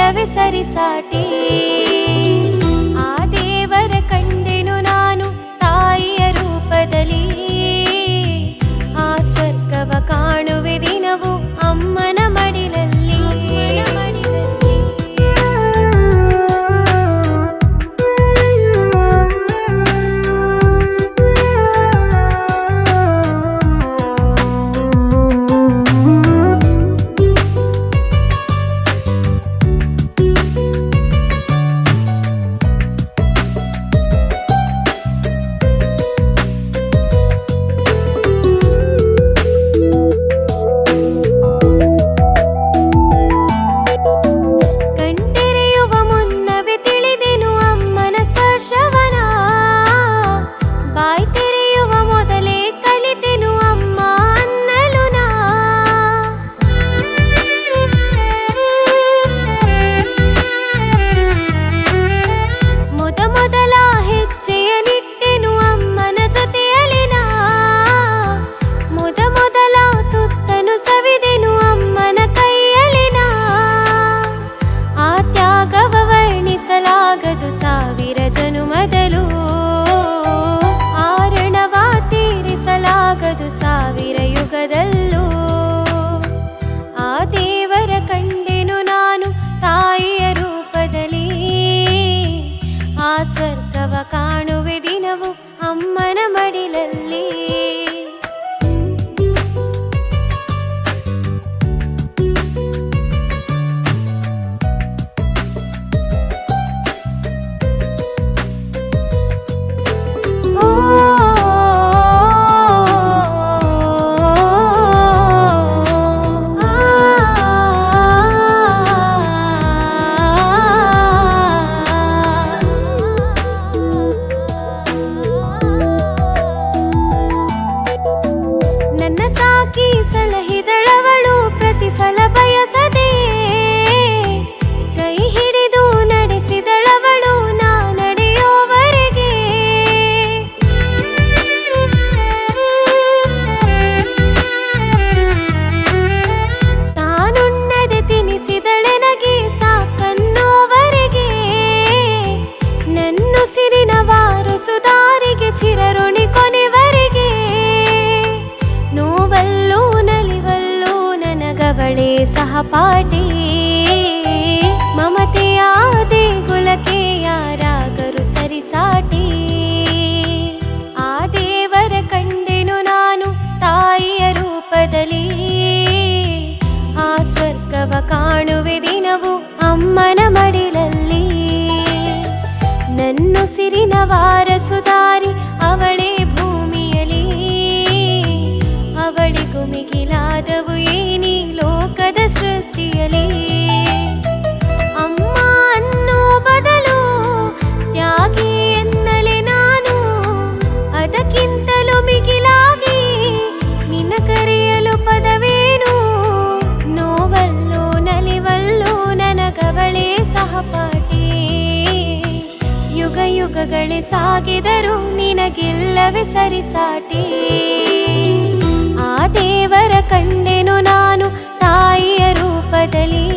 ನಿನಗಿಲ್ಲವೇ ಸರಿಸಾಟಿ. ಆ ದೇವರ ಕಂಡೆನು ನಾನು ತಾಯಿಯ ರೂಪದಲ್ಲಿ, ಆ ಸ್ವರ್ಗವ ಕಾಣುವೆ ದಿನವೂ ಅಮ್ಮನ ಮಡಿಲಲ್ಲಿ. ಸಾವಿರ ಜನುಮದಲ್ಲೂ ಆರಣವ ತೀರಿಸಲಾಗದು ಸಾವಿರ ಯುಗದಲ್ಲೂ. ಆ ದೇವರ ಕಂಡೆನು ನಾನು ತಾಯಿಯ ರೂಪದಲ್ಲಿ, ಆ ಸ್ವರ್ಗವ ಕಾಣುವೆ ದಿನವೂ ಅಮ್ಮನ ಮಡಿಲಲ್ಲಿ. ಸಲಹಿದಳವಳು ಪ್ರತಿಫಲ ಬಯಸದೆ, ಕೈ ಹಿಡಿದು ನಡೆಸಿದಳವಳು ನಾ ನಡೆಯುವವರೆಗೆ. ತಾನುಣ್ಣದೆ ತಿನಿಸಿದಳೆನಗೆ ಸಾಕನ್ನೋವರೆಗೆ. ನನ್ನುಸಿರಿನ ವಾರಸುದಾರಿಗೆ ಚಿರಋಣಿ ಕೊನೆವರೆಗೆ. ನೋವಲ್ಲೂ ನಲಿವಲ್ಲೂ ನನಗವಳೇ ಸಹಪಾಠಿ, ಮಮತೆಯ ದೇಗುಲಕ್ಕೆ ಯಾರಾಗರು ಸರಿಸಾಟಿ. ಆ ದೇವರ ಕಂಡೆನು ನಾನು ತಾಯಿಯ ರೂಪದಲ್ಲಿ, ಆ ಸ್ವರ್ಗವ ಕಾಣುವೆ ದಿನವೂ ಅಮ್ಮನ ಮಡಿಲಲ್ಲಿ. ನನ್ನುಸಿರಿನ ವಾರಸುದಾರಿ ಅವಳೇ ಭೂಮಿಯಲ್ಲಿ, ಅವಳಿಗೂ ಮಿಗಿಲಾದವು ಏನಿ ಲೋಕದ ಸೃಷ್ಟಿಯಲ್ಲಿ. ಅಮ್ಮ ಅನ್ನೋ ಬದಲು ತ್ಯಾಗಿ ಎನ್ನಲೆ ನಾನು, ಅದಕ್ಕಿಂತಲೂ ಮಿಗಿಲಾಗಿ ನಿನ್ನ ಕರೆಯಲು ಪದವೇನು. ನೋವಲ್ಲೂ ನಲಿವಲ್ಲೂ ನನಗವಳೇ ಸಹಪಾಠಿ, ಯುಗ ಯುಗಗಳೇ ಸಾಗಿದರೂ ನಿನಗಿಲ್ಲವೇ ಸರಿಸಾಟಿ. ಆ ದೇವರ ಕಂಡೆನು ನಾನು ತಾಯಿಯ ರೂಪದಲ್ಲಿ,